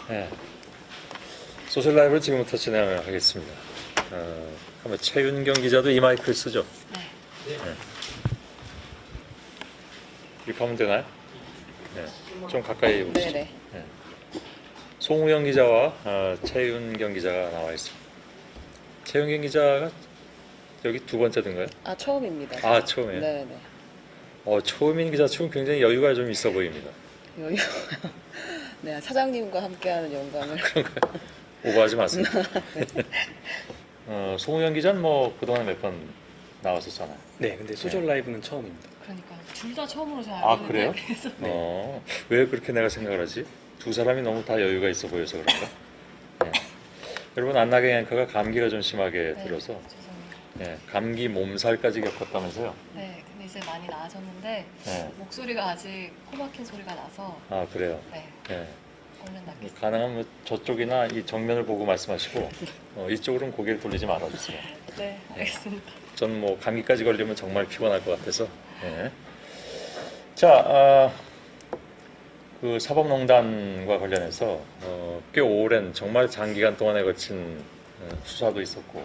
네. 소셜 라이브를 지금부터 진행하겠습니다. 한번 최윤경 기자도 이 마이크를 쓰죠? 네. 이렇게 하면 되나요? 네. 좀 가까이 오시죠. 네네. 네. 송우영 기자와 최윤경 기자가 나와 있습니다. 최윤경 기자가 여기 두 번째인가요? 아, 처음입니다. 아, 처음이에요? 네네. 처음인 기자 치고 굉장히 여유가 좀 있어 보입니다. 여유. 네, 사장님과 함께하는 영광을. 오버하지 마세요. 송우영 기자는 뭐 그동안 몇 번 나왔었잖아요. 네, 근데 소셜 라이브는 처음입니다. 그러니까 둘 다 처음으로 잘 아, 알고 그래요? 있는데 그래서 왜 그렇게 내가 생각을 하지? 두 사람이 너무 다 여유가 있어 보여서 그런가? 네. 여러분, 안나경 앵커가 감기가 좀 심하게 네, 들어서 죄송해요. 감기 몸살까지 겪었다면서요? 네, 근데 이제 많이 나아졌는데 네. 목소리가 아직 코막힌 소리가 나서 아, 그래요? 네, 네. 얼른 낫겠습니다. 가능하면 저쪽이나 이 정면을 보고 말씀하시고 이쪽으로는 고개를 돌리지 말아주세요. 네, 알겠습니다. 전 뭐 감기까지 걸리면 정말 피곤할 것 같아서. 네. 자, 그 사법농단과 관련해서 꽤 오랜 정말 장기간 동안에 거친 수사도 있었고,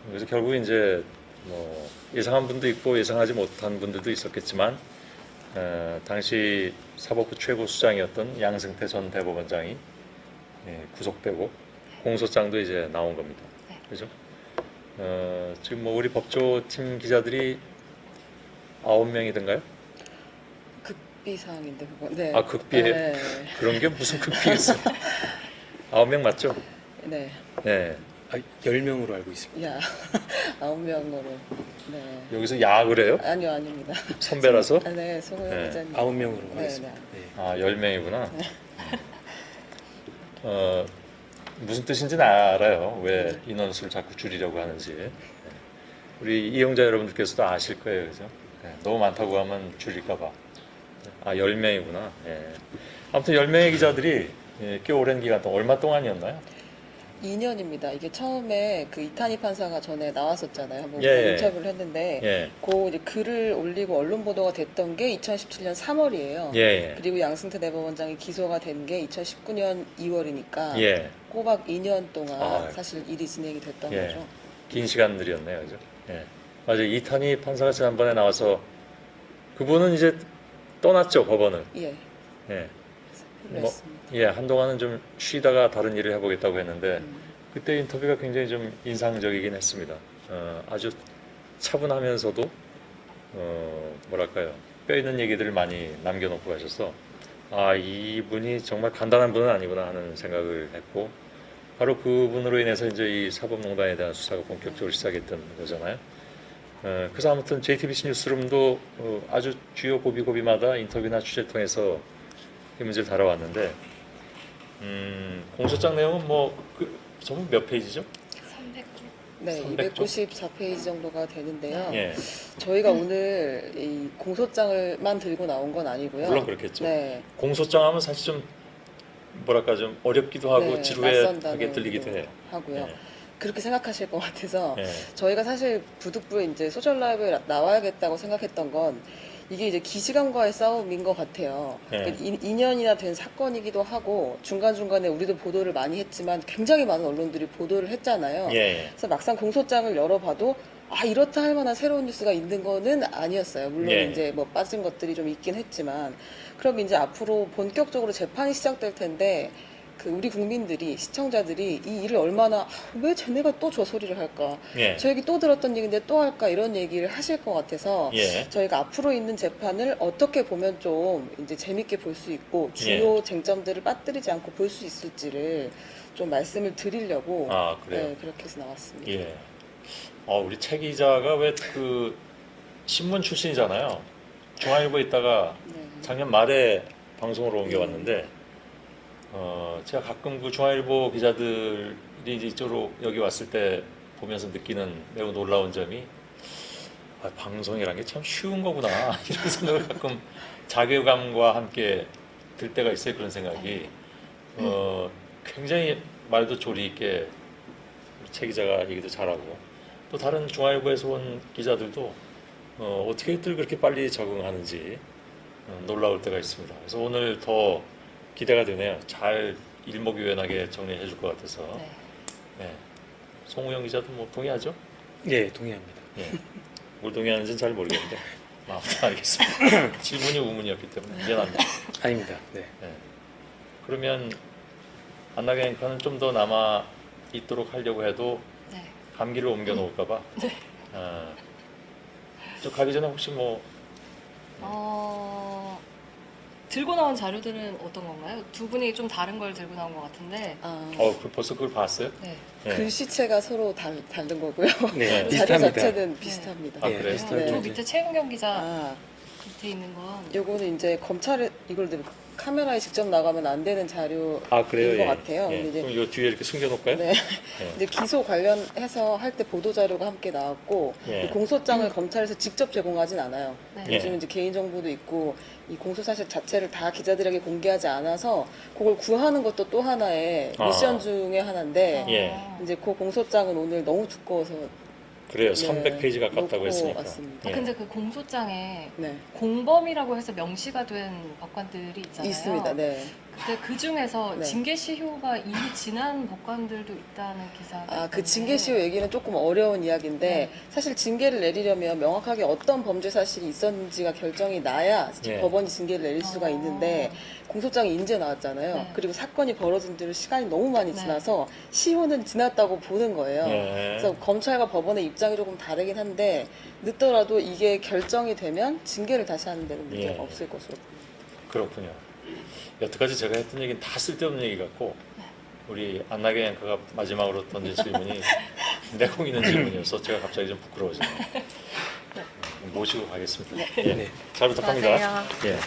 그래서 결국 이제 뭐 예상한 분도 있고 예상하지 못한 분들도 있었겠지만 당시 사법부 최고 수장이었던 양승태 전 대법원장이 구속되고 공소장도 이제 나온 겁니다. 네. 그죠? 지금 뭐 우리 법조팀 기자들이 9명이던가요? 극비상인데 그거. 네. 아, 극비예요? 네. 그런 게 무슨 극비겠어요? 9명 맞죠? 네. 네. 10명으로 알고 있습니다. 야, 9명으로. 네. 여기서 야 그래요? 아니요, 아닙니다. 선배라서? 아, 네, 송우영 네. 기자님. 9명으로 네, 하겠습니다. 네. 네. 아, 10명이구나. 무슨 뜻인지는 알아요. 왜 인원수를 자꾸 줄이려고 하는지. 네. 우리 이용자 여러분들께서도 아실 거예요. 그죠? 네. 너무 많다고 하면 줄일까봐. 아, 10명이구나. 아무튼 10명의 기자들이 꽤 오랜 기간 동안, 얼마 동안이었나요? 2년입니다. 이게 처음에 그 이탄희 판사가 전에 나왔었잖아요. 한번 예. 인터뷰를 했는데, 예. 그 이제 글을 올리고 언론 보도가 됐던 게 2017년 3월이에요. 예. 그리고 양승태 대법원장이 기소가 된 게 2019년 2월이니까 예. 꼬박 2년 동안 아. 사실 일이 진행이 됐던 예. 거죠. 긴 시간들이었네요. 그죠? 예. 맞아요. 이탄희 판사가 지난번에 나와서 그분은 이제 떠났죠, 법원을. 예, 예. 그랬습니다. 한동안은 좀 쉬다가 다른 일을 해보겠다고 했는데 음. 그때 인터뷰가 굉장히 좀 인상적이긴 했습니다. 아주 차분하면서도 뭐랄까요, 뼈 있는 얘기들을 많이 남겨놓고 가셔서 아, 이분이 정말 간단한 분은 아니구나 하는 생각을 했고, 바로 그분으로 인해서 이제 이 사법농단에 대한 수사가 본격적으로 시작했던 거잖아요. 그래서 아무튼 JTBC 뉴스룸도 아주 주요 고비고비마다 인터뷰나 취재 통해서 이 문제를 다뤄왔는데, 공소장 내용은 전부 몇 페이지죠? 300조. 네, 300 조? 294페이지 정도가 되는데요. 예, 저희가 오늘 이 공소장을만 들고 나온 건 아니고요. 물론 그렇겠죠. 네, 공소장 하면 사실 좀 뭐랄까 좀 어렵기도 하고 네, 지루하게 낯선다는 들리기도 해요. 하고요. 예, 그렇게 생각하실 것 같아서 예, 저희가 사실 부득부에 이제 소셜 라이브에 나와야겠다고 생각했던 건 이게 이제 기시감과의 싸움인 것 같아요. 네. 2년이나 된 사건이기도 하고 중간중간에 우리도 보도를 많이 했지만 굉장히 많은 언론들이 보도를 했잖아요. 예, 그래서 막상 공소장을 열어봐도 아, 이렇다 할 만한 새로운 뉴스가 있는 거는 아니었어요. 물론 예. 이제 뭐 빠진 것들이 좀 있긴 했지만, 그럼 이제 앞으로 본격적으로 재판이 시작될 텐데 그 우리 국민들이, 시청자들이 이 일을 얼마나 왜 쟤네가 또 저 소리를 할까, 예, 저 얘기 또 들었던 얘기인데 또 할까, 이런 얘기를 하실 것 같아서 예, 저희가 앞으로 있는 재판을 어떻게 보면 좀 이제 재밌게 볼 수 있고 주요 쟁점들을 빠뜨리지 않고 볼 수 있을지를 좀 말씀을 드리려고 아, 그래요? 네, 그렇게 해서 나왔습니다. 예. 우리 최 기자가 왜 그 신문 출신이잖아요. 중앙일보에 있다가 네. 작년 말에 방송으로 옮겨왔는데, 제가 가끔 그 중앙일보 기자들이 이제 이쪽으로 여기 왔을 때 보면서 느끼는 매우 놀라운 점이, 방송이란 게 참 쉬운 거구나 이런 생각을 가끔 자괴감과 함께 들 때가 있어요. 그런 생각이. 굉장히 말도 조리 있게 우리 최 기자가 얘기도 잘하고, 또 다른 중앙일보에서 온 기자들도 어떻게들 그렇게 빨리 적응하는지 놀라울 때가 있습니다. 그래서 오늘 더 기대가 되네요. 잘 일목요연하게 정리해 줄 것 같아서. 네. 예. 송우영 기자도 뭐 동의하죠? 예, 동의합니다. 예. 뭘 동의하는지는 잘 모르겠는데. 아무튼 알겠습니다. 질문이 우문이었기 때문에 미안합니다. 아닙니다. 네. 예. 그러면 안나게 앵커는 좀 더 남아 있도록 하려고 해도 네. 감기를 옮겨 놓을까봐. 네. 저 가기 전에 혹시 뭐 들고 나온 자료들은 어떤 건가요? 두 분이 좀 다른 걸 들고 나온 것 같은데. 벌써 그걸 봤어요? 네. 예. 글씨체가 서로 다른 거고요. 네, 자료 비슷합니다. 자체는 비슷합니다. 아, 예, 그래요? 비슷하게 저 이제- 밑에 최은경 기자 아, 밑에 있는 건. 요거는 이제 검찰에 이걸 카메라에 직접 나가면 안 되는 자료인 아 그래요? 것 예. 같아요. 예. 근데 이제 그럼 이거 뒤에 이렇게 숨겨놓을까요? 네. 예. 이제 기소 관련해서 할 때 보도 자료가 함께 나왔고 예. 이 공소장을 검찰에서 직접 제공하진 않아요. 네. 예. 요즘 이제 개인 정보도 있고 이 공소 사실 자체를 다 기자들에게 공개하지 않아서 그걸 구하는 것도 또 하나의 아. 미션 중에 하나인데 예. 이제 그 공소장은 오늘 너무 두꺼워서 그래요. 네, 300페이지 가깝다고 놓고 했으니까. 왔습니다. 예. 근데 그 공소장에 네. 공범이라고 해서 명시가 된 법관들이 있잖아요. 있습니다. 네. 근데 그 중에서 네. 징계 시효가 이미 지난 법관들도 있다는 기사가. 아, 그 있던데. 징계 시효 얘기는 조금 어려운 이야기인데 네. 사실 징계를 내리려면 명확하게 어떤 범죄 사실이 있었는지가 결정이 나야 예. 법원이 징계를 내릴 수가 있는데 공소장이 인제 나왔잖아요. 네. 그리고 사건이 벌어진 뒤로 시간이 너무 많이 네. 지나서 시효는 지났다고 보는 거예요. 예. 그래서 검찰과 법원의 입장이 조금 다르긴 한데 늦더라도 이게 결정이 되면 징계를 다시 하는 데는 문제가 예. 없을 것으로 그렇군요. 여태까지 제가 했던 얘기는 다 쓸데없는 얘기 같고 우리 안나게 앵커가 마지막으로 던진 질문이 내공 있는 질문이어서 제가 갑자기 좀 부끄러워지네요. 모시고 가겠습니다. 예. 네. 잘 부탁합니다. 안녕하세요. 예.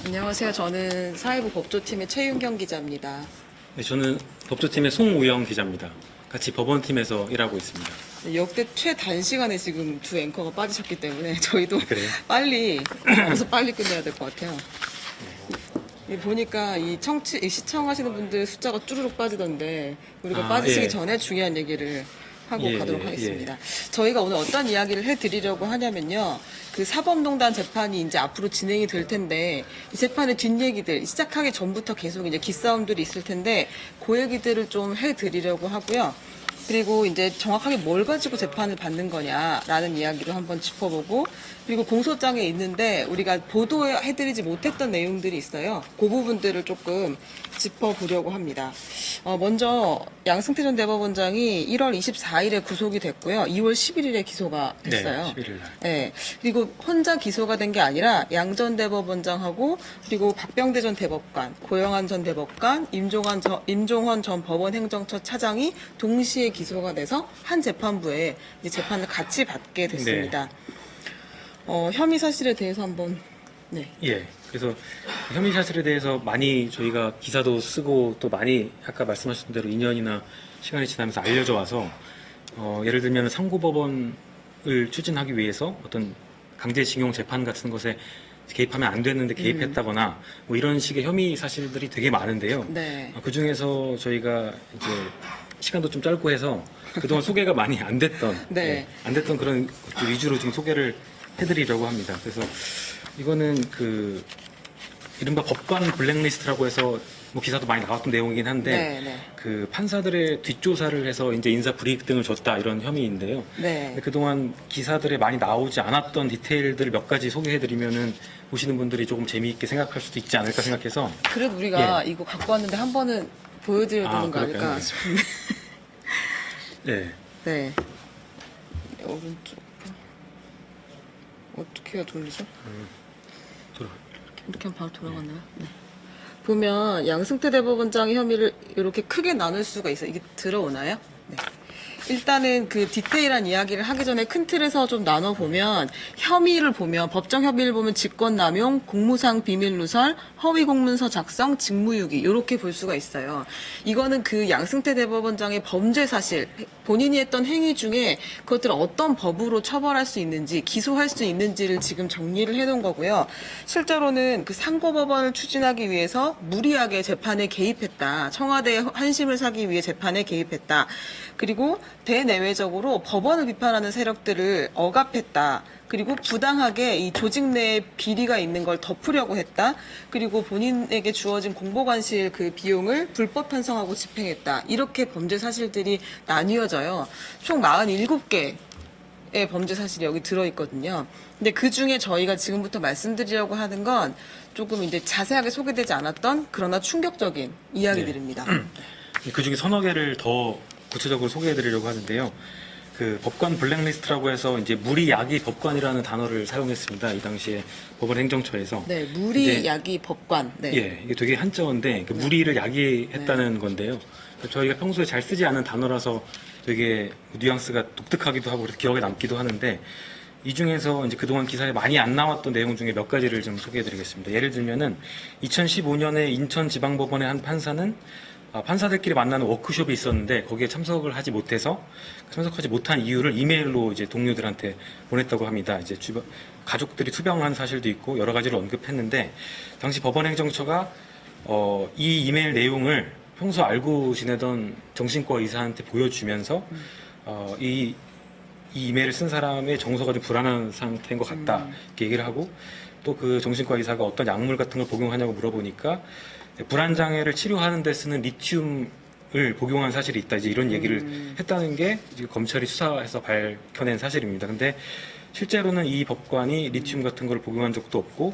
안녕하세요. 저는 사회부 법조팀의 최윤경 기자입니다. 네, 저는 법조팀의 송우영 기자입니다. 같이 법원팀에서 일하고 있습니다. 역대 최단시간에 지금 두 앵커가 빠지셨기 때문에 저희도 그래요? 빨리 빨리 끝내야 될 것 같아요. 보니까 이 시청하시는 분들 숫자가 쭈르륵 빠지던데 우리가 아, 빠지시기 예. 전에 중요한 얘기를 하고 예, 가도록 예, 하겠습니다. 저희가 오늘 어떤 이야기를 해드리려고 하냐면요. 그 사법농단 재판이 이제 앞으로 진행이 될 텐데 이 재판의 뒷얘기들 시작하기 전부터 계속 이제 기싸움들이 있을 텐데 그 얘기들을 좀 해드리려고 하고요. 그리고 이제 정확하게 뭘 가지고 재판을 받는 거냐라는 이야기를 한번 짚어보고 그리고 공소장에 있는데 우리가 보도해드리지 못했던 내용들이 있어요. 그 부분들을 조금 짚어보려고 합니다. 먼저 양승태 전 대법원장이 1월 24일에 구속이 됐고요. 2월 11일에 기소가 됐어요. 네, 11일 날. 네. 그리고 혼자 기소가 된 게 아니라 양 전 대법원장하고 그리고 박병대 전 대법관, 고영한 전 대법관, 임종헌 전 법원행정처 차장이 동시에 기소가 돼서 한 재판부에 이제 재판을 같이 받게 됐습니다. 혐의 사실에 대해서 한번 네. 예. 그래서 혐의 사실에 대해서 많이 저희가 기사도 쓰고 또 많이 아까 말씀하신 대로 2년이나 시간이 지나면서 알려져 와서 예를 들면 상고법원을 추진하기 위해서 어떤 강제징용 재판 같은 것에 개입하면 안 됐는데 개입했다거나 뭐 이런 식의 혐의 사실들이 되게 많은데요. 네. 그 중에서 저희가 이제 시간도 좀 짧고 해서 그동안 소개가 많이 안 됐던 네. 예, 안 됐던 그런 것들 위주로 좀 소개를 해드리려고 합니다. 그래서 이거는 그 이른바 법관 블랙리스트라고 해서 뭐 기사도 많이 나왔던 내용이긴 한데 네, 네. 그 판사들의 뒷조사를 해서 이제 인사 불이익 등을 줬다 이런 혐의인데요. 네. 근데 그동안 기사들에 많이 나오지 않았던 디테일들 몇 가지 소개해드리면은 보시는 분들이 조금 재미있게 생각할 수도 있지 않을까 생각해서 그래도 우리가 이거 갖고 왔는데 한 번은 보여드려야 되는 거 그럴까요? 아닐까 싶은데. 네. 네. 오른쪽. 어떻게 해야 돌리죠? 돌아. 이렇게 하면 바로 돌아가나요? 네. 보면 양승태 대법원장의 혐의를 이렇게 크게 나눌 수가 있어요. 이게 들어오나요? 네. 일단은 그 디테일한 이야기를 하기 전에 큰 틀에서 좀 나눠보면 혐의를 보면 법정 혐의를 보면 직권남용, 공무상 비밀누설, 허위공문서 작성, 직무유기 이렇게 볼 수가 있어요. 이거는 그 양승태 대법원장의 범죄 사실, 본인이 했던 행위 중에 그것들을 어떤 법으로 처벌할 수 있는지, 기소할 수 있는지를 지금 정리를 해놓은 거고요. 실제로는 그 상고법원을 추진하기 위해서 무리하게 재판에 개입했다. 청와대의 환심을 사기 위해 재판에 개입했다. 그리고 대내외적으로 법원을 비판하는 세력들을 억압했다. 그리고 부당하게 이 조직 내에 비리가 있는 걸 덮으려고 했다. 그리고 본인에게 주어진 공보관실 그 비용을 불법 편성하고 집행했다. 이렇게 범죄 사실들이 나뉘어져요. 총 47개의 범죄 사실이 여기 들어있거든요. 근데 그 중에 저희가 지금부터 말씀드리려고 하는 건 조금 이제 자세하게 소개되지 않았던 그러나 충격적인 이야기들입니다. 그 중에 서너 개를 더 구체적으로 소개해드리려고 하는데요. 그 법관 블랙리스트라고 해서 이제 무리야기 법관이라는 단어를 사용했습니다. 이 당시에 법원 행정처에서. 네, 무리야기 법관. 네. 예, 이게 되게 한자어인데 그 무리를 야기했다는 건데요. 저희가 평소에 잘 쓰지 않은 단어라서 되게 뉘앙스가 독특하기도 하고 그래서 기억에 남기도 하는데 이 중에서 이제 그동안 기사에 많이 안 나왔던 내용 중에 몇 가지를 좀 소개해드리겠습니다. 예를 들면은 2015년에 인천지방법원의 한 판사는 판사들끼리 만나는 워크숍이 있었는데 거기에 참석을 하지 못해서 참석하지 못한 이유를 이메일로 이제 동료들한테 보냈다고 합니다. 이제 가족들이 투병한 사실도 있고 여러 가지를 언급했는데 당시 법원 행정처가 이 이메일 내용을 평소 알고 지내던 정신과 의사한테 보여주면서 이 이메일을 쓴 사람의 정서가 좀 불안한 상태인 것 같다 이렇게 얘기를 하고 또 그 정신과 의사가 어떤 약물 같은 걸 복용하냐고 물어보니까 불안장애를 치료하는 데 쓰는 리튬을 복용한 사실이 있다. 이제 이런 얘기를 했다는 게 검찰이 수사해서 밝혀낸 사실입니다. 근데 실제로는 이 법관이 리튬 같은 걸 복용한 적도 없고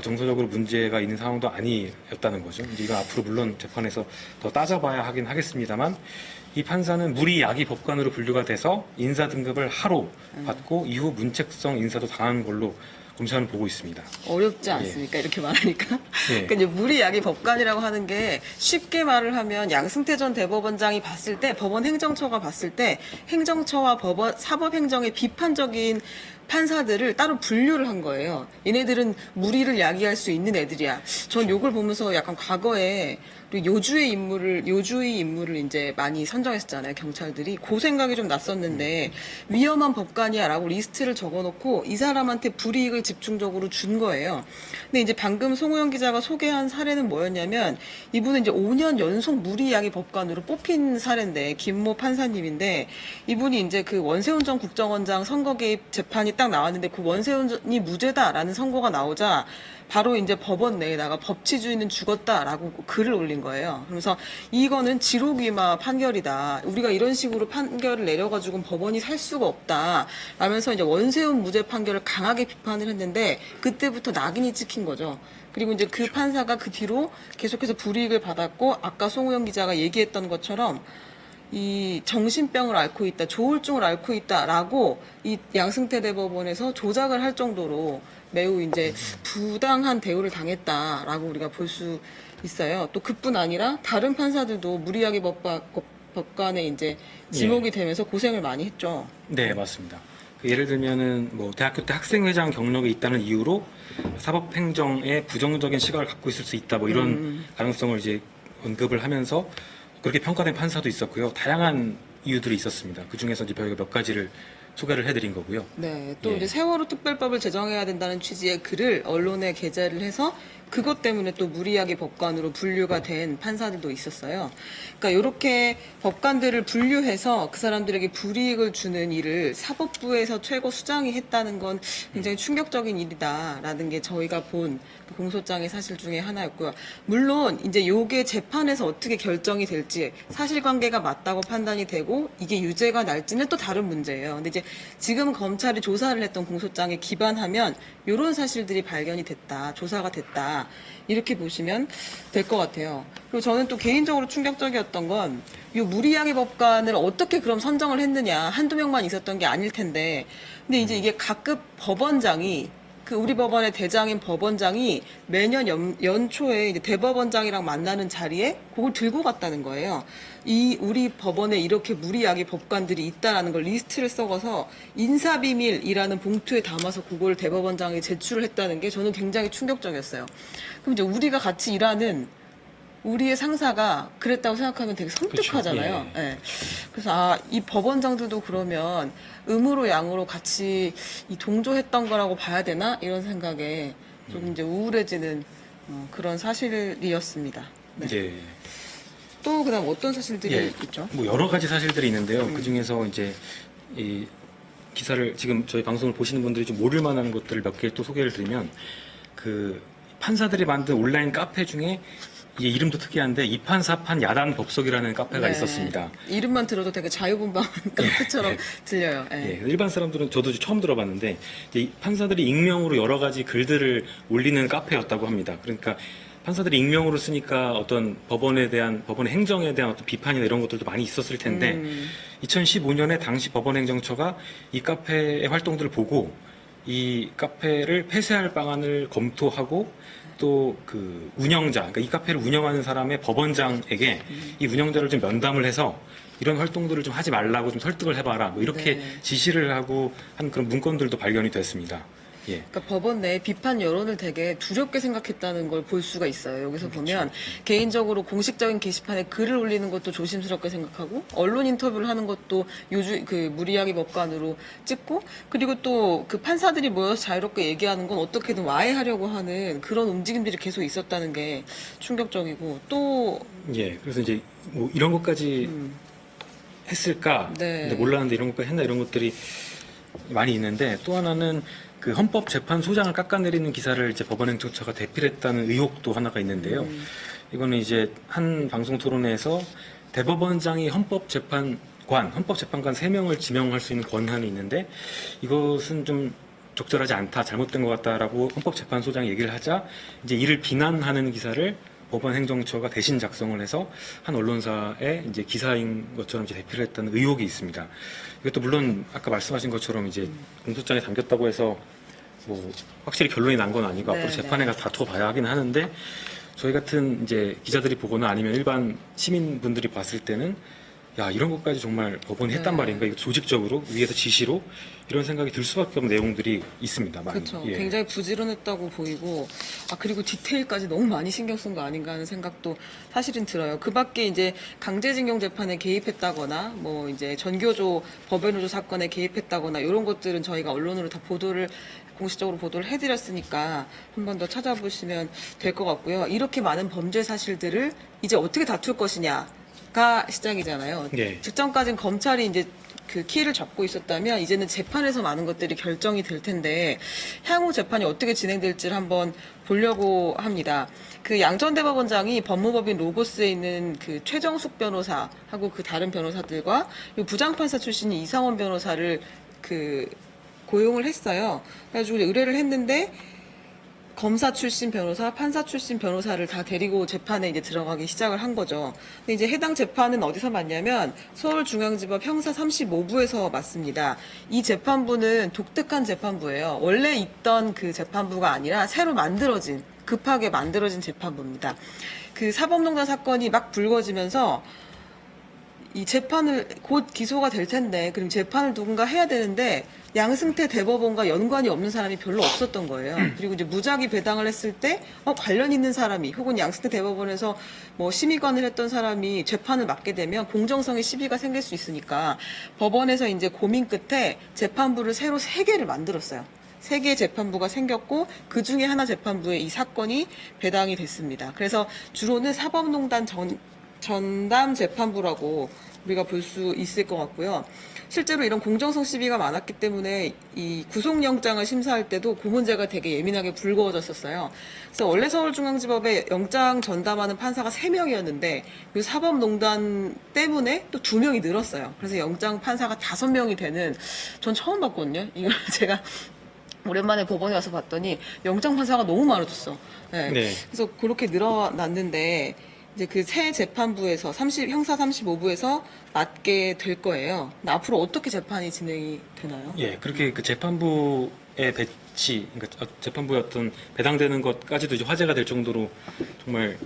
정서적으로 문제가 있는 상황도 아니었다는 거죠. 이제 이건 앞으로 물론 재판에서 더 따져봐야 하긴 하겠습니다만 이 판사는 무리야기 법관으로 분류가 돼서 인사 등급을 하로 받고 이후 문책성 인사도 당한 걸로 검찰은 보고 있습니다. 어렵지 않습니까? 이렇게 말하니까. 예. 그러니까 이제 무리야기 법관이라고 하는 게 쉽게 말을 하면 양승태 전 대법원장이 봤을 때 법원 행정처가 봤을 때 행정처와 법원 사법행정의 비판적인 판사들을 따로 분류를 한 거예요. 얘네들은 무리를 야기할 수 있는 애들이야. 전 요걸 보면서 약간 과거에 요주의 인물을 이제 많이 선정했었잖아요. 경찰들이. 그 생각이 좀 났었는데 위험한 법관이야라고 리스트를 적어놓고 이 사람한테 불이익을 집중적으로 준 거예요. 근데 이제 방금 송우영 기자가 소개한 사례는 뭐였냐면 이분은 이제 5년 연속 무리야기 법관으로 뽑힌 사례인데 김모 판사님인데 이분이 이제 그 원세훈 전 국정원장 선거 개입 재판이 딱 나왔는데 그 원세훈이 무죄다라는 선고가 나오자 바로 이제 법원 내에다가 법치주의는 죽었다라고 글을 올린 거예요. 그러면서 이거는 지록위마 판결이다. 우리가 이런 식으로 판결을 내려가지고 법원이 살 수가 없다. 라면서 이제 원세훈 무죄 판결을 강하게 비판을 했는데 그때부터 낙인이 찍힌 거죠. 그리고 이제 그 판사가 그 뒤로 계속해서 불이익을 받았고 아까 송우영 기자가 얘기했던 것처럼 이 정신병을 앓고 있다, 조울증을 앓고 있다라고 이 양승태 대법원에서 조작을 할 정도로 매우 이제 부당한 대우를 당했다라고 우리가 볼 수 있어요. 또 그뿐 아니라 다른 판사들도 무리야기 법관에 이제 지목이 되면서 고생을 많이 했죠. 네, 맞습니다. 예를 들면은 뭐 대학교 때 학생회장 경력이 있다는 이유로 사법행정에 부정적인 시각을 갖고 있을 수 있다, 뭐 이런 가능성을 이제 언급을 하면서 그렇게 평가된 판사도 있었고요. 다양한 이유들이 있었습니다. 그 중에서 이제 저희가 몇 가지를 소개를 해드린 거고요. 네, 또 예. 이제 세월호 특별법을 제정해야 된다는 취지의 글을 언론에 게재를 해서 그것 때문에 또 무리야기 법관으로 분류가 된 판사들도 있었어요. 그러니까 이렇게 법관들을 분류해서 그 사람들에게 불이익을 주는 일을 사법부에서 최고 수장이 했다는 건 굉장히 충격적인 일이다라는 게 저희가 본 그 공소장의 사실 중에 하나였고요. 물론 이제 요게 재판에서 어떻게 결정이 될지 사실관계가 맞다고 판단이 되고 이게 유죄가 날지는 또 다른 문제예요. 근데 이제 지금 검찰이 조사를 했던 공소장에 기반하면 이런 사실들이 발견이 됐다, 조사가 됐다 이렇게 보시면 될 것 같아요. 그리고 저는 또 개인적으로 충격적이었던 건 이 무리야기 법관을 어떻게 그럼 선정을 했느냐, 한두 명만 있었던 게 아닐 텐데 근데 이제 이게 각급 법원장이 그 우리 법원의 대장인 법원장이 매년 연초에 이제 대법원장이랑 만나는 자리에 그걸 들고 갔다는 거예요. 이 우리 법원에 이렇게 무리하게 법관들이 있다라는 걸 리스트를 썩어서 인사비밀이라는 봉투에 담아서 그걸 대법원장에 제출을 했다는 게 저는 굉장히 충격적이었어요. 그럼 이제 우리가 같이 일하는 우리의 상사가 그랬다고 생각하면 되게 섬뜩하잖아요. 그렇죠. 예. 예. 그래서 이 법원장들도 그러면 음으로 양으로 같이 이 동조했던 거라고 봐야 되나 이런 생각에 좀 이제 우울해지는 그런 사실이었습니다. 네. 예. 또 그다음 어떤 사실들이 예. 있죠? 뭐 여러 가지 사실들이 있는데요. 그 중에서 이제 이 기사를 지금 저희 방송을 보시는 분들이 좀 모를 만한 것들을 몇 개 또 소개를 드리면 그 판사들이 만든 온라인 카페 중에 이게 이름도 특이한데 이판사판 야단 법석이라는 카페가 네. 있었습니다. 이름만 들어도 되게 자유분방한 카페처럼 예. 들려요. 예. 예, 일반 사람들은 저도 처음 들어봤는데 이제 이 판사들이 익명으로 여러 가지 글들을 올리는 카페였다고 합니다. 그러니까 판사들이 익명으로 쓰니까 어떤 법원에 대한 법원의 행정에 대한 어떤 비판이나 이런 것들도 많이 있었을 텐데 2015년에 당시 법원행정처가 이 카페의 활동들을 보고 이 카페를 폐쇄할 방안을 검토하고 또 그 운영자, 그러니까 이 카페를 운영하는 사람의 법원장에게 이 운영자를 좀 면담을 해서 이런 활동들을 좀 하지 말라고 좀 설득을 해봐라. 뭐 이렇게 네. 지시를 하고 한 그런 문건들도 발견이 됐습니다. 예. 그러니까 법원 내 비판 여론을 되게 두렵게 생각했다는 걸 볼 수가 있어요. 여기서 그렇죠. 보면 개인적으로 공식적인 게시판에 글을 올리는 것도 조심스럽게 생각하고 언론 인터뷰를 하는 것도 요즘 그 무리하게 법관으로 찍고 그리고 또 그 판사들이 모여서 자유롭게 얘기하는 건 어떻게든 와해하려고 하는 그런 움직임들이 계속 있었다는 게 충격적이고 또 예. 그래서 이제 뭐 이런 것까지 했을까? 네. 근데 몰랐는데 이런 것까지 했나 이런 것들이 많이 있는데 또 하나는 그 헌법재판소장을 깎아내리는 기사를 이제 법원행정처가 대필했다는 의혹도 하나가 있는데요. 이거는 이제 한 방송 토론회에서 대법원장이 헌법재판관 3명을 지명할 수 있는 권한이 있는데 이것은 좀 적절하지 않다, 잘못된 것 같다라고 헌법재판소장이 얘기를 하자 이제 이를 비난하는 기사를 법원행정처가 대신 작성을 해서 한 언론사에 이제 기사인 것처럼 이제 대필을 했다는 의혹이 있습니다. 이것도 물론 아까 말씀하신 것처럼 이제 공소장에 담겼다고 해서 뭐 확실히 결론이 난 건 아니고 네, 앞으로 재판에 가서 다퉈봐야 하긴 하는데 저희 같은 이제 기자들이 보거나 아니면 일반 시민분들이 봤을 때는 야 이런 것까지 정말 법원이 했단 네. 말인가 이거 조직적으로 위에서 지시로 이런 생각이 들 수밖에 없는 내용들이 있습니다. 많이. 그렇죠. 예. 굉장히 부지런했다고 보이고 그리고 디테일까지 너무 많이 신경 쓴 거 아닌가 하는 생각도 사실은 들어요. 그밖에 이제 강제징용 재판에 개입했다거나 뭐 이제 전교조 법외노조 사건에 개입했다거나 이런 것들은 저희가 언론으로 다 공식적으로 보도를 해드렸으니까 한 번 더 찾아보시면 될 것 같고요. 이렇게 많은 범죄 사실들을 이제 어떻게 다툴 것이냐가 시작이잖아요. 예. 직전까지는 검찰이 이제 그 키를 잡고 있었다면 이제는 재판에서 많은 것들이 결정이 될 텐데 향후 재판이 어떻게 진행될지를 한번 보려고 합니다. 그 양전 대법원장이 법무법인 로고스에 있는 그 최정숙 변호사하고 그 다른 변호사들과 부장판사 출신인 이상원 변호사를 그 고용을 했어요. 그래가지고 의뢰를 했는데 검사 출신 변호사, 판사 출신 변호사를 다 데리고 재판에 이제 들어가기 시작을 한 거죠. 근데 이제 해당 재판은 어디서 맞냐면 서울중앙지법 형사 35부에서 맞습니다. 이 재판부는 독특한 재판부예요. 원래 있던 그 재판부가 아니라 새로 급하게 만들어진 재판부입니다. 그 사법농단 사건이 막 불거지면서 이 재판을 곧 기소가 될 텐데 그럼 재판을 누군가 해야 되는데 양승태 대법원과 연관이 없는 사람이 별로 없었던 거예요. 그리고 이제 무작위 배당을 했을 때 관련 있는 사람이 혹은 양승태 대법원에서 뭐 심의관을 했던 사람이 재판을 맡게 되면 공정성의 시비가 생길 수 있으니까 법원에서 이제 고민 끝에 재판부를 새로 3개를 만들었어요. 3개의 재판부가 생겼고 그 중에 하나 재판부에 이 사건이 배당이 됐습니다. 그래서 주로는 사법농단 전담 재판부라고 우리가 볼 수 있을 것 같고요. 실제로 이런 공정성 시비가 많았기 때문에 이 구속영장을 심사할 때도 그 문제가 되게 예민하게 불거졌었어요. 그래서 원래 서울중앙지법에 영장 전담하는 판사가 3명이었는데 그 사법농단 때문에 또 2명이 늘었어요. 그래서 영장 판사가 5명이 되는 전 처음 봤거든요. 이걸 제가 오랜만에 법원에 와서 봤더니 영장 판사가 너무 많아졌어. 네. 네. 그래서 그렇게 늘어났는데 이제 그 새 재판부에서 형사 35부에서 맡게 될 거예요. 근데 앞으로 어떻게 재판이 진행이 되나요? 예, 그렇게 그 재판부 배치, 그러니까 재판부의 어떤 배당되는 것까지도 이제 화제가 될 정도로 정말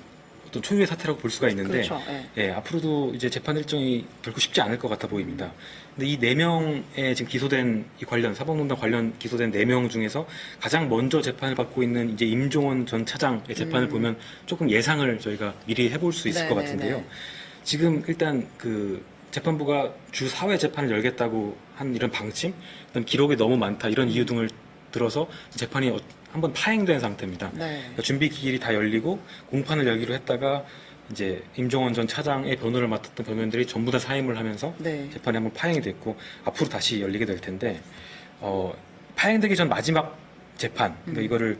어떤 초유의 사태라고 볼 수가 있는데, 그렇죠. 예. 예, 앞으로도 이제 재판 일정이 결코 쉽지 않을 것 같아 보입니다. 근데 이 4명의 지금 기소된 이 관련, 사법농단 관련 기소된 4명 중에서 가장 먼저 재판을 받고 있는 이제 임종원 전 차장의 재판을 보면 조금 예상을 저희가 미리 해볼 수 있을 것 네네네. 같은데요. 지금 일단 그 재판부가 주 4회 재판을 열겠다고 한 이런 방침, 그다음 기록이 너무 많다 이런 이유 등을 들어서 재판이 한번 파행된 상태입니다. 네. 그러니까 준비 기일이 다 열리고 공판을 열기로 했다가 이제 임종원 전 차장의 변호를 맡았던 변호인들이 전부 다 사임을 하면서 네. 재판이 한번 파행이 됐고 앞으로 다시 열리게 될 텐데 파행되기 전 마지막 재판, 그러니까 이거를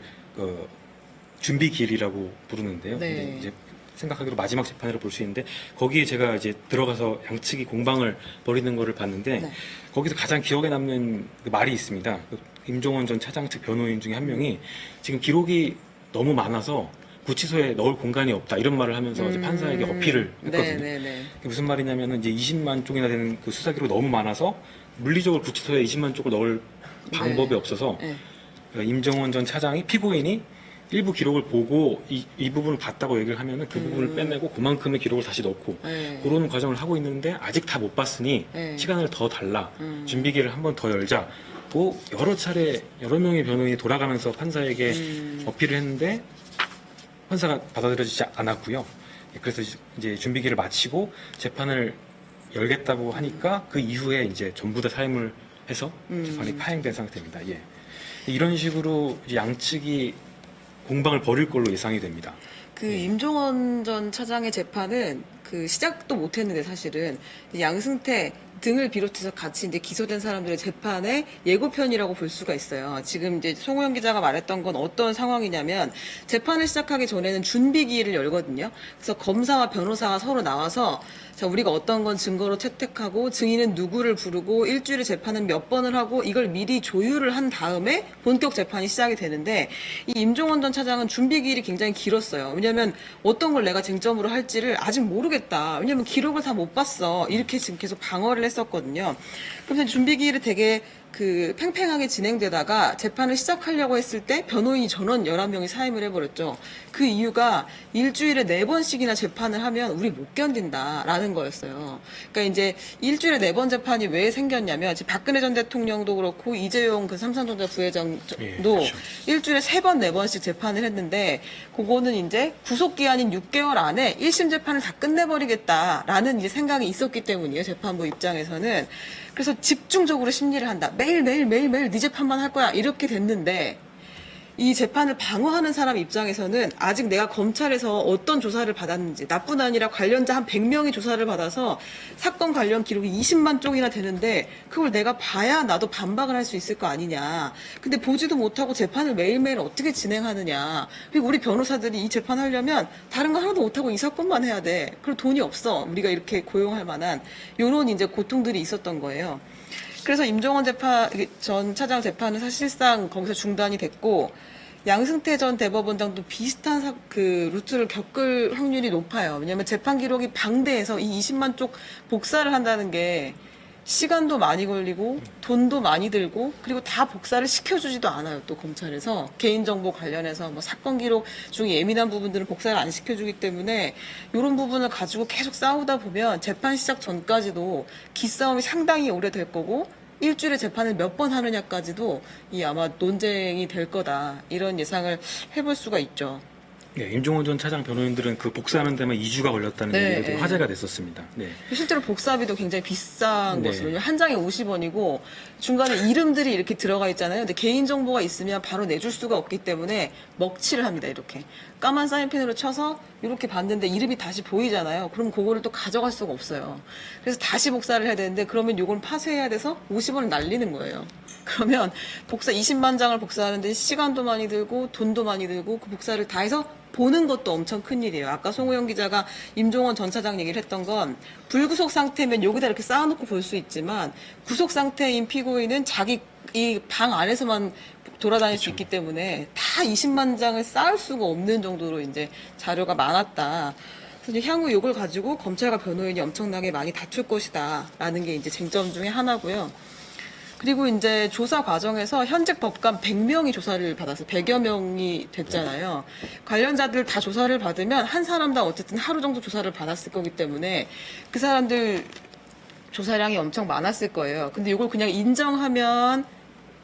준비 기일이라고 부르는데요. 네. 근데 이제 생각하기로 마지막 재판이라고 볼 수 있는데 거기에 제가 이제 들어가서 양측이 공방을 벌이는 거를 봤는데 네. 거기서 가장 기억에 남는 그 말이 있습니다. 그 임종원 전 차장 측 변호인 중에 한 명이 지금 기록이 너무 많아서 구치소에 넣을 공간이 없다 이런 말을 하면서 이제 판사에게 어필을 했거든요. 네네네. 그게 무슨 말이냐면은 이제 20만 쪽이나 되는 그 수사 기록이 너무 많아서 물리적으로 구치소에 20만 쪽을 넣을 방법이 네. 없어서 네. 그러니까 임종원 전 차장이 피고인이 일부 기록을 보고 이 부분을 봤다고 얘기를 하면은 그 부분을 빼내고 그만큼의 기록을 다시 넣고 네. 그런 과정을 하고 있는데 아직 다 못 봤으니 네. 시간을 더 달라 준비기를 한 번 더 열자고 여러 차례 여러 명의 변호인이 돌아가면서 판사에게 어필을 했는데 판사가 받아들여지지 않았고요. 그래서 이제 준비기를 마치고 재판을 열겠다고 하니까 그 이후에 이제 전부 다 사임을 해서 재판이 파행된 상태입니다. 예. 이런 식으로 이제 양측이 공방을 벌일 걸로 예상이 됩니다. 그 임종원 전 차장의 재판은 그 시작도 못했는데 사실은 양승태 등을 비롯해서 같이 이제 기소된 사람들의 재판의 예고편이라고 볼 수가 있어요. 지금 이제 송호영 기자가 말했던 건 어떤 상황이냐면 재판을 시작하기 전에는 준비 기일을 열거든요. 그래서 검사와 변호사가 서로 나와서 자, 우리가 어떤 건 증거로 채택하고 증인은 누구를 부르고 일주일에 재판은 몇 번을 하고 이걸 미리 조율을 한 다음에 본격 재판이 시작이 되는데 이 임종원 전 차장은 준비 기일이 굉장히 길었어요. 왜냐하면 어떤 걸 내가 쟁점으로 할지를 아직 모르겠다. 왜냐하면 기록을 다 못 봤어. 이렇게 지금 계속 방어를 했었거든요. 그래서 준비 기일이 되게 그 팽팽하게 진행되다가 재판을 시작하려고 했을 때 변호인이 전원 11명이 사임을 해버렸죠. 그 이유가 일주일에 4번씩이나 재판을 하면 우리 못 견딘다라는 거였어요. 그러니까 이제 일주일에 4번 재판이 왜 생겼냐면 지금 박근혜 전 대통령도 그렇고 이재용 그 삼성전자 부회장도 예, 그렇죠. 일주일에 3번, 4번씩 재판을 했는데 그거는 이제 구속기한인 6개월 안에 1심 재판을 다 끝내버리겠다라는 이제 생각이 있었기 때문이에요. 재판부 입장에서는. 그래서 집중적으로 심리를 한다. 매일 네 재판만 할 거야. 이렇게 됐는데 이 재판을 방어하는 사람 입장에서는 아직 내가 검찰에서 어떤 조사를 받았는지 나뿐 아니라 관련자 한 100명이 조사를 받아서 사건 관련 기록이 20만 쪽이나 되는데 그걸 내가 봐야 나도 반박을 할 수 있을 거 아니냐. 근데 보지도 못하고 재판을 매일매일 어떻게 진행하느냐. 그리고 우리 변호사들이 이 재판 하려면 다른 거 하나도 못하고 이 사건만 해야 돼. 그리고 돈이 없어. 우리가 이렇게 고용할 만한 이런 이제 고통들이 있었던 거예요. 그래서 임종원 전 차장 재판은 사실상 거기서 중단이 됐고 양승태 전 대법원장도 비슷한 그 루트를 겪을 확률이 높아요. 왜냐하면 재판 기록이 방대해서 이 20만 쪽 복사를 한다는 게 시간도 많이 걸리고 돈도 많이 들고 그리고 다 복사를 시켜주지도 않아요. 또 검찰에서 개인정보 관련해서 뭐 사건 기록 중에 예민한 부분들은 복사를 안 시켜주기 때문에 이런 부분을 가지고 계속 싸우다 보면 재판 시작 전까지도 기싸움이 상당히 오래될 거고 일주일에 재판을 몇 번 하느냐까지도 이 아마 논쟁이 될 거다. 이런 예상을 해볼 수가 있죠. 네, 임종원 전 차장 변호인들은 그 복사하는 데만 2주가 걸렸다는 네, 얘기가 좀 네. 화제가 됐었습니다. 네. 실제로 복사비도 굉장히 비싼 네. 것으로 한 장에 50원이고 중간에 이름들이 이렇게 들어가 있잖아요. 근데 개인정보가 있으면 바로 내줄 수가 없기 때문에 먹칠을 합니다. 이렇게 까만 사인펜으로 쳐서 이렇게 봤는데 이름이 다시 보이잖아요. 그럼 그거를 또 가져갈 수가 없어요. 그래서 다시 복사를 해야 되는데 그러면 이걸 파쇄해야 돼서 50원을 날리는 거예요. 그러면 복사 20만 장을 복사하는데 시간도 많이 들고 돈도 많이 들고 그 복사를 다 해서 보는 것도 엄청 큰일이에요. 아까 송호영 기자가 임종원 전 차장 얘기를 했던 건 불구속 상태면 여기다 이렇게 쌓아놓고 볼 수 있지만 구속 상태인 피고인은 자기 이 방 안에서만 돌아다닐 수 있기 때문에 다 20만 장을 쌓을 수가 없는 정도로 이제 자료가 많았다. 그래서 이제 향후 이걸 가지고 검찰과 변호인이 엄청나게 많이 다툴 것이다라는 게 이제 쟁점 중에 하나고요. 그리고 이제 조사 과정에서 현직 법관 100명이 조사를 받았어요. 100여 명이 됐잖아요. 관련자들 다 조사를 받으면 한 사람당 어쨌든 하루 정도 조사를 받았을 거기 때문에 그 사람들 조사량이 엄청 많았을 거예요. 근데 이걸 그냥 인정하면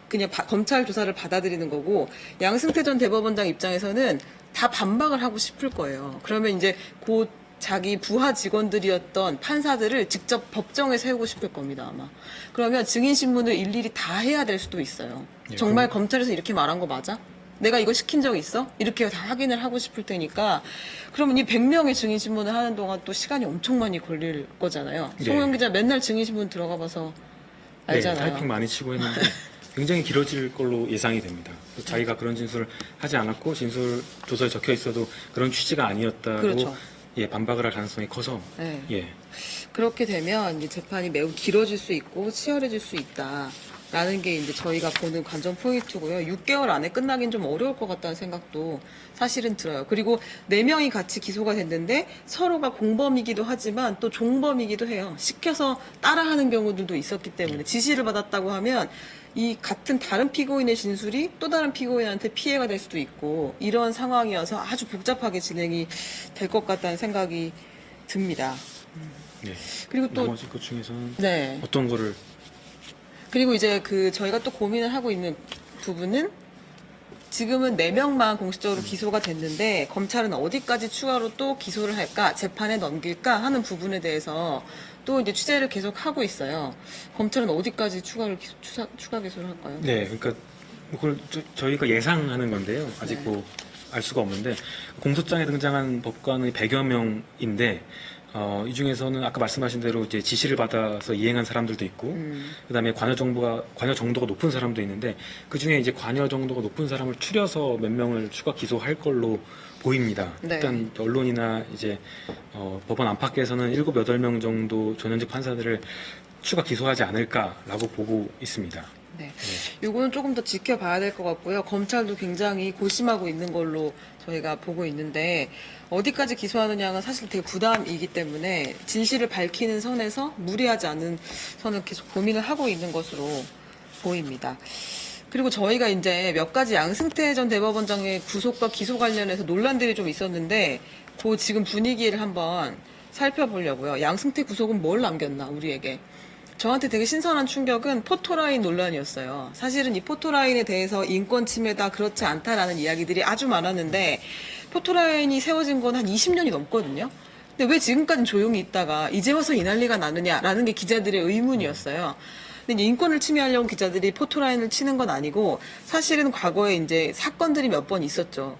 그냥 검찰 조사를 받아들이는 거고, 양승태 전 대법원장 입장에서는 다 반박을 하고 싶을 거예요. 그러면 이제 곧 자기 부하 직원들이었던 판사들을 직접 법정에 세우고 싶을 겁니다, 아마. 그러면 증인신문을 일일이 다 해야 될 수도 있어요. 예, 정말 검찰에서 이렇게 말한 거 맞아? 내가 이거 시킨 적 있어? 이렇게 다 확인을 하고 싶을 테니까. 그러면 이 100명의 증인신문을 하는 동안 또 시간이 엄청 많이 걸릴 거잖아요. 네. 송영 기자 맨날 증인신문 들어가 봐서 알잖아요. 네, 타이핑 많이 치고 했는데 굉장히 길어질 걸로 예상이 됩니다. 자기가 그런 진술을 하지 않았고 진술 조서에 적혀 있어도 그런 취지가 아니었다고 그렇죠. 예, 반박을 할 가능성이 커서 네. 예. 그렇게 되면 이제 재판이 매우 길어질 수 있고 치열해질 수 있다라는 게 이제 저희가 보는 관전 포인트고요. 6개월 안에 끝나긴 좀 어려울 것 같다는 생각도 사실은 들어요. 그리고 4명이 같이 기소가 됐는데 서로가 공범이기도 하지만 또 종범이기도 해요. 시켜서 따라하는 경우들도 있었기 때문에 지시를 받았다고 하면 이 같은 다른 피고인의 진술이 또 다른 피고인한테 피해가 될 수도 있고, 이런 상황이어서 아주 복잡하게 진행이 될 것 같다는 생각이 듭니다. 네. 그리고 또 나머지 것 중에서는 네. 어떤 거를 그리고 이제 저희가 또 고민을 하고 있는 부분은, 지금은 4명만 공식적으로 기소가 됐는데 검찰은 어디까지 추가로 또 기소를 할까, 재판에 넘길까 하는 부분에 대해서 또 이제 취재를 계속 하고 있어요. 검찰은 어디까지 추가 기소를 할까요? 네, 그러니까 그걸 저희가 예상하는 건데요. 아직 네. 뭐 알 수가 없는데, 공소장에 등장한 법관의 100여 명인데 이 중에서는 아까 말씀하신 대로 이제 지시를 받아서 이행한 사람들도 있고, 그다음에 관여 정도가 높은 사람도 있는데, 그 중에 이제 관여 정도가 높은 사람을 추려서 몇 명을 추가 기소할 걸로 보입니다. 네. 일단 언론이나 이제 법원 안팎에서는 7, 8명 정도 전현직 판사들을 추가 기소하지 않을까라고 보고 있습니다. 네. 요거는 조금 더 지켜봐야 될 것 같고요. 검찰도 굉장히 고심하고 있는 걸로 저희가 보고 있는데, 어디까지 기소하느냐가 사실 되게 부담이기 때문에 진실을 밝히는 선에서 무리하지 않은 선을 계속 고민을 하고 있는 것으로 보입니다. 그리고 저희가 이제 몇 가지 양승태 전 대법원장의 구속과 기소 관련해서 논란들이 좀 있었는데, 그 지금 분위기를 한번 살펴보려고요. 양승태 구속은 뭘 남겼나, 우리에게. 저한테 되게 신선한 충격은 포토라인 논란이었어요. 사실은 이 포토라인에 대해서 인권 침해다, 그렇지 않다라는 이야기들이 아주 많았는데, 포토라인이 세워진 건 한 20년이 넘거든요. 근데 왜 지금까지 조용히 있다가 이제 와서 이 난리가 나느냐라는 게 기자들의 의문이었어요. 근데 이제 인권을 침해하려고 기자들이 포토라인을 치는 건 아니고, 사실은 과거에 이제 사건들이 몇 번 있었죠.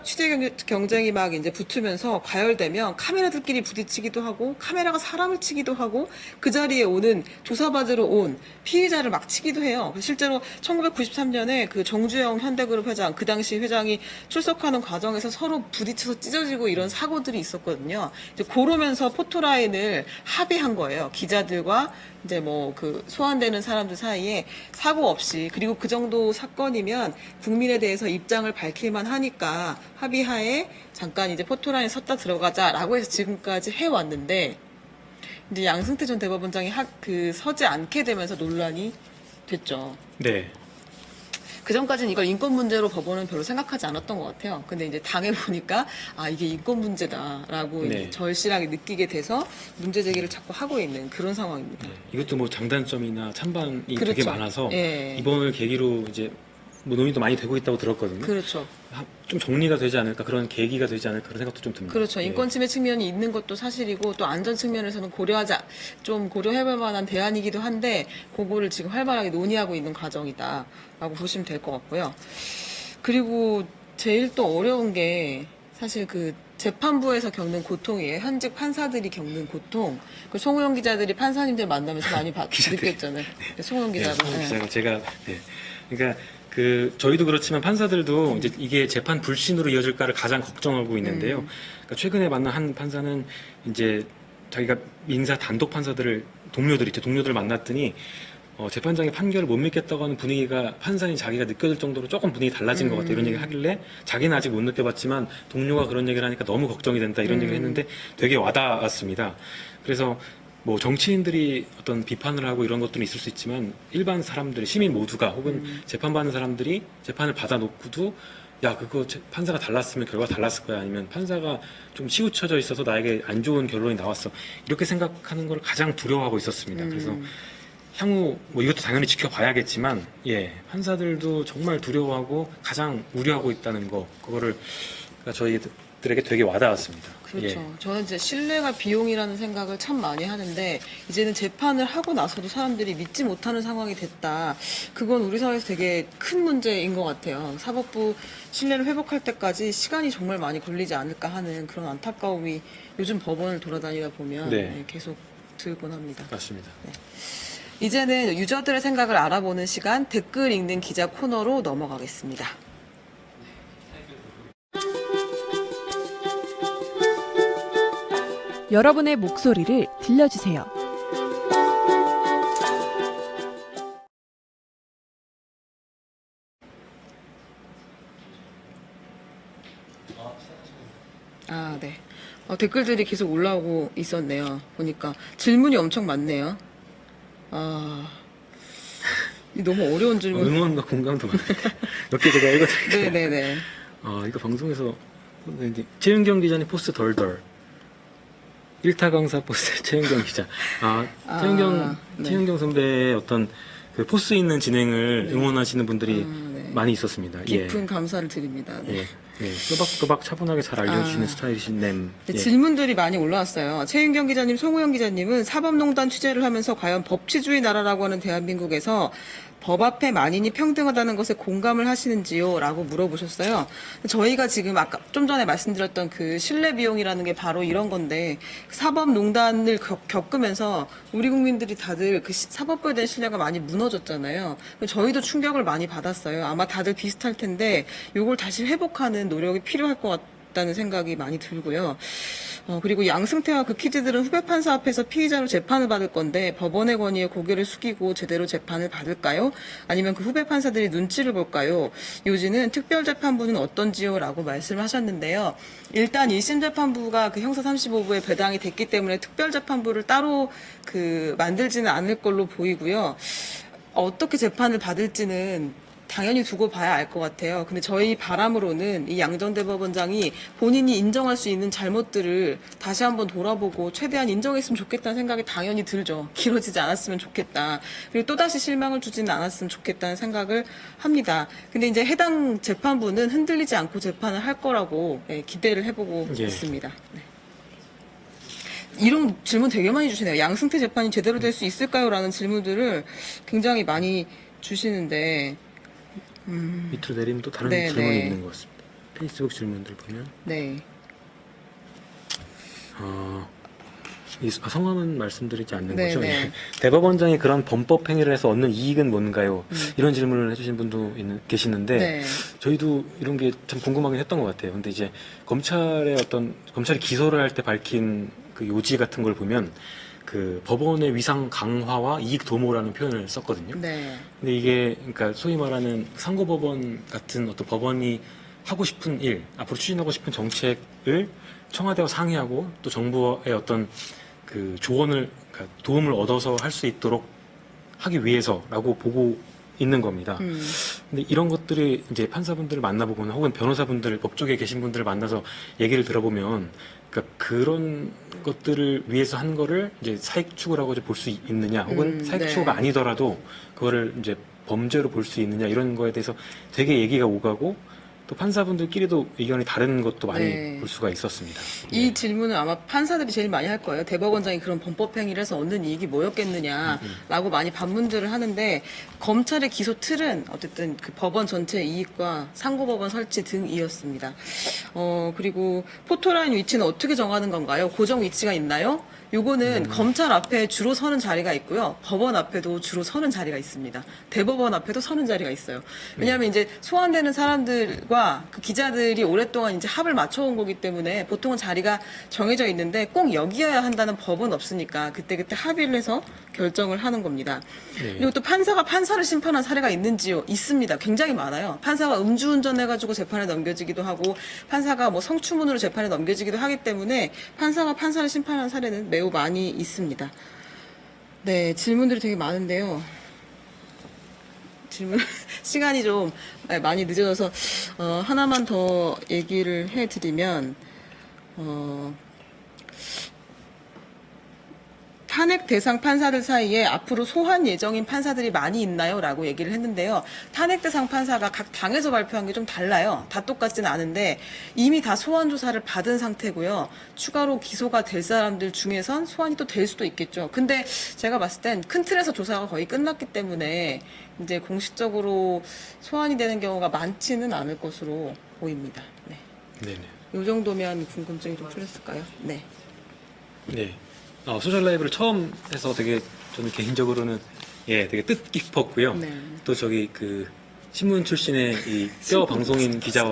취재 경쟁이 막 이제 붙으면서 과열되면 카메라들끼리 부딪히기도 하고, 카메라가 사람을 치기도 하고, 그 자리에 오는 조사받으러 온 피의자를 막 치기도 해요. 실제로 1993년에 그 정주영 현대그룹 회장, 그 당시 회장이 출석하는 과정에서 서로 부딪혀서 찢어지고 이런 사고들이 있었거든요. 이제 그러면서 포토라인을 합의한 거예요. 기자들과 이제 뭐 그 소환되는 사람들 사이에 사고 없이, 그리고 그 정도 사건이면 국민에 대해서 입장을 밝힐만 하니까 합의하에 잠깐 이제 포토라인에 섰다 들어가자라고 해서 지금까지 해왔는데, 이제 양승태 전 대법원장이 서지 않게 되면서 논란이 됐죠. 네. 그 전까지는 이걸 인권 문제로 법원은 별로 생각하지 않았던 것 같아요. 근데 이제 당해 보니까 이게 인권 문제다라고 네. 이제 절실하게 느끼게 돼서 문제 제기를 자꾸 하고 있는 그런 상황입니다. 네. 이것도 뭐 장단점이나 찬반이 되게 그렇죠. 많아서 예. 이번을 계기로 이제 뭐 논의도 많이 되고 있다고 들었거든요. 그렇죠. 좀 정리가 되지 않을까, 그런 계기가 되지 않을까 그런 생각도 좀 듭니다. 그렇죠. 예. 인권 침해 측면이 있는 것도 사실이고, 또 안전 측면에서는 좀 고려해볼 만한 대안이기도 한데, 그거를 지금 활발하게 논의하고 있는 과정이다라고 보시면 될 것 같고요. 그리고 제일 또 어려운 게 사실 그 재판부에서 겪는 고통이에요. 현직 판사들이 겪는 고통. 그 송우영 기자들이 판사님들 만나면서 많이 느꼈잖아요. 송우영 네, 기자가. 송우영 기자가 제가 그러니까 저희도 그렇지만 판사들도 이제 이게 재판 불신으로 이어질까를 가장 걱정하고 있는데요. 그러니까 최근에 만난 한 판사는 이제 자기가 민사 단독 판사들을 동료들을 만났더니 재판장의 판결을 못 믿겠다고 하는 분위기가, 판사인 자기가 느껴질 정도로 조금 분위기 달라진 것 같다, 이런 얘기를 하길래, 자기는 아직 못 느껴봤지만 동료가 그런 얘기를 하니까 너무 걱정이 된다, 이런 얘기를 했는데 되게 와닿았습니다. 그래서 뭐 정치인들이 어떤 비판을 하고 이런 것들은 있을 수 있지만 일반 사람들, 시민 모두가 혹은 재판받는 사람들이 재판을 받아놓고도 야 그거 판사가 달랐으면 결과가 달랐을 거야 아니면 판사가 좀 치우쳐져 있어서 나에게 안 좋은 결론이 나왔어 이렇게 생각하는 걸 가장 두려워하고 있었습니다. 그래서 향후 뭐 이것도 당연히 지켜봐야겠지만 예 판사들도 정말 두려워하고 가장 우려하고 있다는 거 그거를 저희들에게 되게 와닿았습니다. 그렇죠. 예. 저는 이제 신뢰가 비용이라는 생각을 참 많이 하는데 이제는 재판을 하고 나서도 사람들이 믿지 못하는 상황이 됐다. 그건 우리 사회에서 되게 큰 문제인 것 같아요. 사법부 신뢰를 회복할 때까지 시간이 정말 많이 걸리지 않을까 하는 그런 안타까움이 요즘 법원을 돌아다니다 보면 네. 계속 들곤 합니다. 맞습니다. 이제는 유저들의 생각을 알아보는 시간 댓글 읽는 기자 코너로 넘어가겠습니다. 여러분의 목소리를 들려주세요. 아, 네. 댓글들이 계속 올라오고 있었네요. 보니까 질문이 엄청 많네요. 너무 어려운 질문. 응원과 공감도 많아요. 몇 개 제가 읽어드릴게요. 네네네. 이거 방송에서 최윤경 기자님 포스트 덜덜 1타 강사 포스트 최윤경 기자. 네. 최윤경 선배의 어떤 그 포스 있는 진행을 응원하시는 분들이 네. 많이 있었습니다. 깊은 감사를 드립니다. 네. 또박또박 차분하게 잘 알려주시는 스타일이신 님. 네, 질문들이 많이 올라왔어요. 최윤경 기자님, 송우영 기자님은 사법농단 취재를 하면서 과연 법치주의 나라라고 하는 대한민국에서 법 앞에 만인이 평등하다는 것에 공감을 하시는지요? 라고 물어보셨어요. 저희가 지금 아까 좀 전에 말씀드렸던 그 신뢰 비용이라는 게 바로 이런 건데 사법농단을 겪으면서 우리 국민들이 다들 그 사법부에 대한 신뢰가 많이 무너졌잖아요. 저희도 충격을 많이 받았어요. 아마 다들 비슷할 텐데 이걸 다시 회복하는 노력이 필요할 것 같다는 생각이 많이 들고요. 그리고 양승태와 그 키즈들은 후배 판사 앞에서 피의자로 재판을 받을 건데 법원의 권위에 고개를 숙이고 제대로 재판을 받을까요? 아니면 그 후배 판사들이 눈치를 볼까요? 요지는 특별재판부는 어떤지요? 라고 말씀을 하셨는데요. 일단 1심 재판부가 그 형사 35부에 배당이 됐기 때문에 특별재판부를 따로 만들지는 않을 걸로 보이고요. 어떻게 재판을 받을지는 당연히 두고 봐야 알 것 같아요. 근데 저희 바람으로는 이 양정 대법원장이 본인이 인정할 수 있는 잘못들을 다시 한번 돌아보고 최대한 인정했으면 좋겠다는 생각이 당연히 들죠. 길어지지 않았으면 좋겠다. 그리고 또다시 실망을 주지는 않았으면 좋겠다는 생각을 합니다. 근데 이제 해당 재판부는 흔들리지 않고 재판을 할 거라고 기대를 해보고 있습니다. 네. 이런 질문 되게 많이 주시네요. 양승태 재판이 제대로 될 수 있을까요? 라는 질문들을 굉장히 많이 주시는데 밑으로 내리면 또 다른 네, 질문이 네. 있는 것 같습니다. 페이스북 질문들 보면 네. 성함은 말씀드리지 않는 네, 거죠. 네. 대법원장이 그런 범법 행위를 해서 얻는 이익은 뭔가요? 이런 질문을 해주신 분도 계시는데 네. 저희도 이런 게 참 궁금하긴 했던 것 같아요. 근데 이제 검찰이 기소를 할 때 밝힌 그 요지 같은 걸 보면 그 법원의 위상 강화와 이익 도모라는 표현을 썼거든요. 네. 근데 이게 그러니까 소위 말하는 상고법원 같은 어떤 법원이 하고 싶은 일, 앞으로 추진하고 싶은 정책을 청와대와 상의하고 또 정부의 어떤 그 조언을 그러니까 도움을 얻어서 할 수 있도록 하기 위해서라고 보고 있는 겁니다. 근데 이런 것들이 이제 판사분들을 만나보거나 혹은 변호사분들, 법조계에 계신 분들을 만나서 얘기를 들어보면 그러니까 그런 것들을 위해서 한 거를 이제 사익 추구라고 볼 수 있느냐, 혹은 사익 네. 추구가 아니더라도 그거를 이제 범죄로 볼 수 있느냐 이런 거에 대해서 되게 얘기가 오가고 또 판사분들끼리도 의견이 다른 것도 많이 네. 볼 수가 있었습니다. 이 질문은 아마 판사들이 제일 많이 할 거예요. 대법원장이 그런 범법 행위를 해서 얻는 이익이 뭐였겠느냐라고 많이 반문들을 하는데 검찰의 기소 틀은 어쨌든 그 법원 전체 이익과 상고법원 설치 등이었습니다. 그리고 포토라인 위치는 어떻게 정하는 건가요? 고정 위치가 있나요? 요거는 검찰 앞에 주로 서는 자리가 있고요. 법원 앞에도 주로 서는 자리가 있습니다. 대법원 앞에도 서는 자리가 있어요. 왜냐하면 이제 소환되는 사람들과 그 기자들이 오랫동안 이제 합을 맞춰온 거기 때문에 보통은 자리가 정해져 있는데 꼭 여기여야 한다는 법은 없으니까 그때그때 합의를 해서 결정을 하는 겁니다. 네. 그리고 또 판사가 판사를 심판한 사례가 있는지요? 있습니다. 굉장히 많아요. 판사가 음주운전해가지고 재판에 넘겨지기도 하고 판사가 뭐 성추문으로 재판에 넘겨지기도 하기 때문에 판사가 판사를 심판한 사례는 매우 많이 있습니다. 네, 질문들이 되게 많은데요. 질문 시간이 좀 많이 늦어져서 하나만 더 얘기를 해드리면 탄핵 대상 판사들 사이에 앞으로 소환 예정인 판사들이 많이 있나요? 라고 얘기를 했는데요. 탄핵 대상 판사가 각 당에서 발표한 게 좀 달라요. 다 똑같지는 않은데 이미 다 소환 조사를 받은 상태고요. 추가로 기소가 될 사람들 중에선 소환이 또 될 수도 있겠죠. 근데 제가 봤을 땐 큰 틀에서 조사가 거의 끝났기 때문에 이제 공식적으로 소환이 되는 경우가 많지는 않을 것으로 보입니다. 네. 네네. 이 정도면 궁금증이 좀 풀렸을까요? 네. 네. 소셜 라이브를 처음 해서 되게 저는 개인적으로는 되게 뜻깊었고요. 네. 또 저기 그 신문 출신의 이 뼈 방송인 기자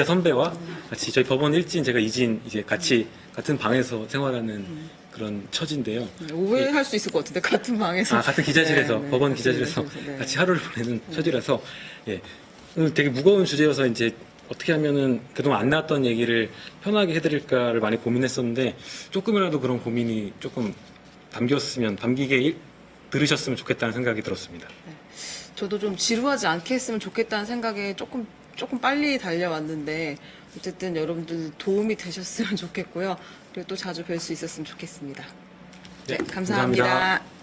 선배와 같이 저희 법원 1진 제가 2진 이제 같이 같은 방에서 생활하는 그런 처지인데요. 오해할 수 있을 것 같은데 같은 방에서. 같은 기자실에서 네, 법원 같은 기자실에서 네. 같이 하루를 보내는 처지라서 오늘 되게 무거운 주제여서 이제 어떻게 하면은 그동안 안 나왔던 얘기를 편하게 해드릴까를 많이 고민했었는데 조금이라도 그런 고민이 조금 담기게 들으셨으면 좋겠다는 생각이 들었습니다. 저도 좀 지루하지 않게 했으면 좋겠다는 생각에 조금 빨리 달려왔는데 어쨌든 여러분들 도움이 되셨으면 좋겠고요. 그리고 또 자주 뵐 수 있었으면 좋겠습니다. 네, 감사합니다. 감사합니다.